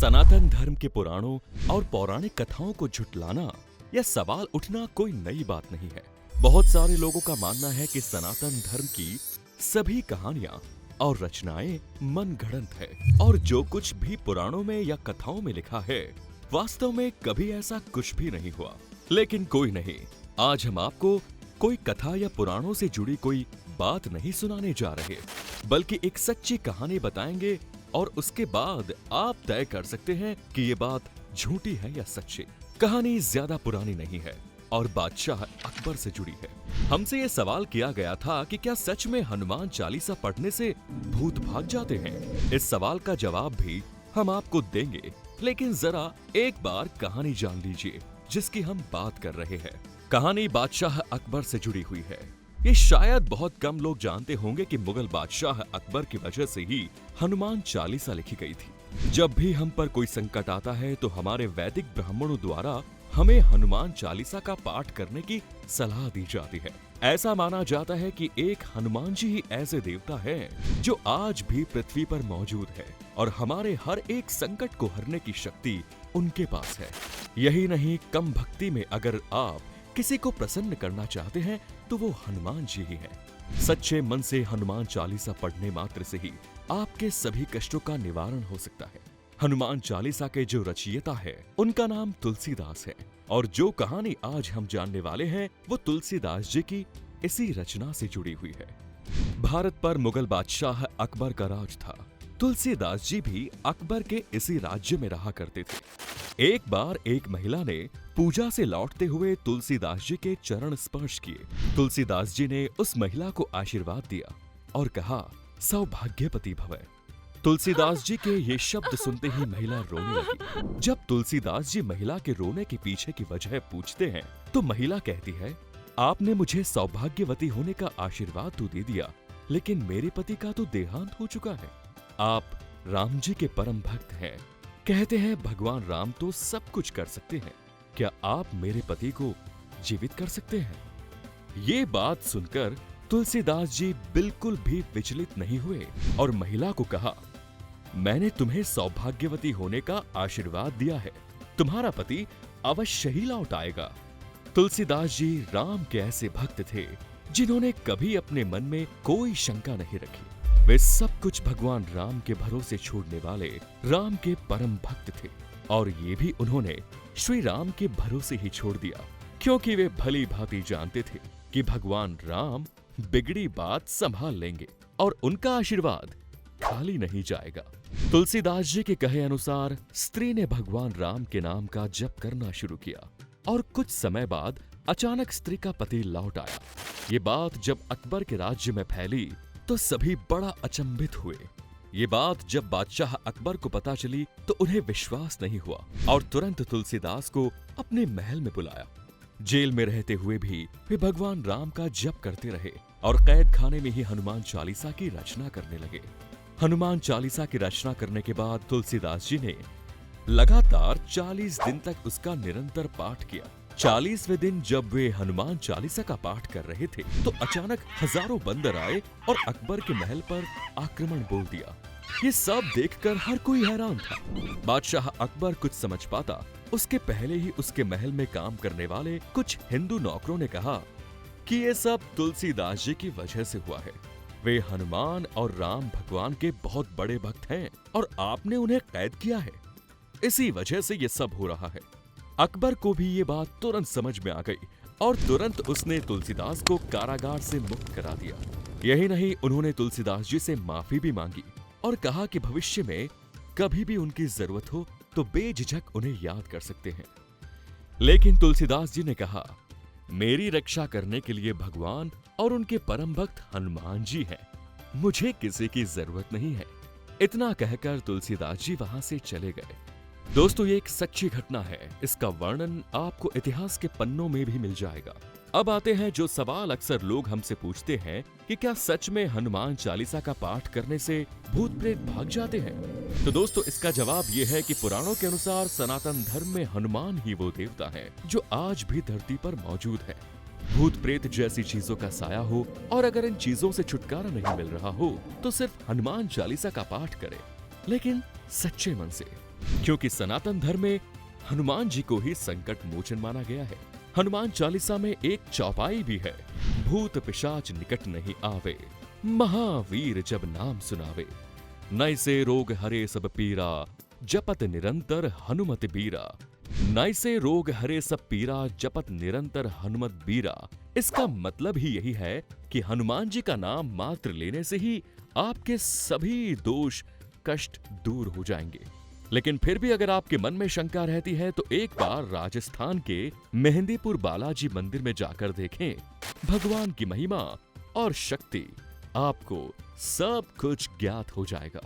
सनातन धर्म के पुराणों और पौराणिक कथाओं को झुटलाना या सवाल उठना कोई नई बात नहीं है। बहुत सारे लोगों का मानना है कि सनातन धर्म की सभी कहानियां और रचनाएं मनगढ़ंत है और जो कुछ भी पुराणों में या कथाओं में लिखा है वास्तव में कभी ऐसा कुछ भी नहीं हुआ। लेकिन कोई नहीं, आज हम आपको कोई कथा या पुराणों से जुड़ी कोई बात नहीं सुनाने जा रहे, बल्कि एक सच्ची कहानी बताएंगे और उसके बाद आप तय कर सकते हैं कि ये बात झूठी है या सच्ची। कहानी ज्यादा पुरानी नहीं है और बादशाह अकबर से जुड़ी है। हमसे ये सवाल किया गया था कि क्या सच में हनुमान चालीसा पढ़ने से भूत भाग जाते हैं। इस सवाल का जवाब भी हम आपको देंगे, लेकिन जरा एक बार कहानी जान लीजिए जिसकी हम बात कर रहे हैं। कहानी बादशाह अकबर से जुड़ी हुई है। ये शायद बहुत कम लोग जानते होंगे कि मुगल बादशाह अकबर की वजह से ही हनुमान चालीसा लिखी गई थी। जब भी हम पर कोई संकट आता है तो हमारे वैदिक ब्राह्मणों द्वारा हमें हनुमान चालीसा का पाठ करने की सलाह दी जाती है। ऐसा माना जाता है कि एक हनुमान जी ही ऐसे देवता हैं जो आज भी पृथ्वी पर मौजूद है और हमारे हर एक संकट को हरने की शक्ति उनके पास है। यही नहीं, कम भक्ति में अगर आप किसी को प्रसन्न करना चाहते हैं तो वो हनुमान जी ही हैं। सच्चे मन से हनुमान चालीसा पढ़ने मात्र से ही आपके सभी कष्टों का निवारण हो सकता है। हनुमान चालीसा के जो रचयिता है उनका नाम तुलसीदास है और जो कहानी आज हम जानने वाले हैं वो तुलसीदास जी की इसी रचना से जुड़ी हुई है। भारत पर मुगल बादशाह अकबर का राज था। तुलसीदास जी भी अकबर के इसी राज्य में रहा करते थे। एक बार एक महिला ने पूजा से लौटते हुए तुलसीदास जी के चरण स्पर्श किए। तुलसीदास जी ने उस महिला को आशीर्वाद दिया और कहा, सौभाग्यवती भव। तुलसीदास जी के ये शब्द सुनते ही महिला रोने लगी। जब तुलसीदास जी महिला के रोने के पीछे की वजह पूछते हैं तो महिला कहती है, आपने मुझे सौभाग्यवती होने का आशीर्वाद तो दे दिया, लेकिन मेरे पति का तो देहांत हो चुका है। आप राम जी के परम भक्त हैं। कहते हैं भगवान राम तो सब कुछ कर सकते हैं, क्या आप मेरे पति को जीवित कर सकते हैं? ये बात सुनकर तुलसीदास जी बिल्कुल भी विचलित नहीं हुए और महिला को कहा, मैंने तुम्हें सौभाग्यवती होने का आशीर्वाद दिया है, तुम्हारा पति अवश्य ही लौट आएगा। तुलसीदास जी राम के ऐसे भक्त थे जिन्होंने कभी अपने मन में कोई शंका नहीं रखी। वे सब कुछ भगवान राम के भरोसे छोड़ने वाले राम के परम भक्त थे और ये भी उन्होंने श्री राम के भरोसे ही छोड़ दिया, क्योंकि वे भली भांति जानते थे कि भगवान राम बिगड़ी बात संभाल लेंगे और उनका आशीर्वाद खाली नहीं जाएगा। तुलसीदास जी के कहे अनुसार स्त्री ने भगवान राम के नाम का जप करना शुरू किया और कुछ समय बाद अचानक स्त्री का पति लौट आया। ये बात जब अकबर के राज्य में फैली तो सभी बड़ा अचंभित हुए। ये बात जब बादशाह अकबर को पता चली तो उन्हें विश्वास नहीं हुआ और तुरंत तुलसीदास को अपने महल में बुलाया। जेल में रहते हुए भी वे भगवान राम का जप करते रहे और कैद खाने में ही हनुमान चालीसा की रचना करने लगे। हनुमान चालीसा की रचना करने के बाद तुलसीदास जी ने लगातार 40 दिन तक उसका निरंतर पाठ किया। 40वें दिन जब वे हनुमान चालीसा का पाठ कर रहे थे तो अचानक हजारों बंदर आए और अकबर के महल पर आक्रमण बोल दिया। ये सब देखकर हर कोई हैरान था। बादशाह अकबर कुछ समझ पाता उसके पहले ही उसके महल में काम करने वाले कुछ हिंदू नौकरों ने कहा कि ये सब तुलसीदास जी की वजह से हुआ है। वे हनुमान और राम भगवान के बहुत बड़े भक्त हैं और आपने उन्हें कैद किया है, इसी वजह से ये सब हो रहा है। अकबर को भी ये बात तुरंत समझ में आ गई और तुरंत उसने तुलसीदास को कारागार से मुक्त करा दिया। यही नहीं, उन्होंने तुलसीदास जी से माफी भी मांगी और कहा कि भविष्य में कभी भी उनकी जरूरत हो तो बेझिझक उन्हें याद कर सकते हैं। लेकिन तुलसीदास जी ने कहा, मेरी रक्षा करने के लिए भगवान और उनके परम भक्त हनुमान जी हैं, मुझे किसी की जरूरत नहीं है। इतना कहकर तुलसीदास जी वहां से चले गए। दोस्तों, ये एक सच्ची घटना है। इसका वर्णन आपको इतिहास के पन्नों में भी मिल जाएगा। अब आते हैं जो सवाल अक्सर लोग हमसे पूछते हैं कि क्या सच में हनुमान चालीसा का पाठ करने से भूत प्रेत भाग जाते हैं? तो दोस्तों, इसका जवाब ये है कि पुराणों के अनुसार सनातन धर्म में हनुमान ही वो देवता है जो आज भी धरती पर मौजूद है। भूत प्रेत जैसी चीजों का साया हो और अगर इन चीजों से छुटकारा नहीं मिल रहा हो तो सिर्फ हनुमान चालीसा का पाठ करें, लेकिन सच्चे मन से। क्योंकि सनातन धर्म में हनुमान जी को ही संकट मोचन माना गया है। हनुमान चालीसा में एक चौपाई भी है, भूत पिशाच निकट नहीं आवे, महावीर जब नाम सुनावे, नैसे रोग हरे सब पीरा, जपत निरंतर हनुमत बीरा। नैसे रोग हरे सब पीरा, जपत निरंतर हनुमत बीरा। इसका मतलब ही यही है कि हनुमान जी का नाम मात्र लेने से ही आपके सभी दोष कष्ट दूर हो जाएंगे। लेकिन फिर भी अगर आपके मन में शंका रहती है तो एक बार राजस्थान के मेहंदीपुर बालाजी मंदिर में जाकर देखें। भगवान की महिमा और शक्ति आपको सब कुछ ज्ञात हो जाएगा।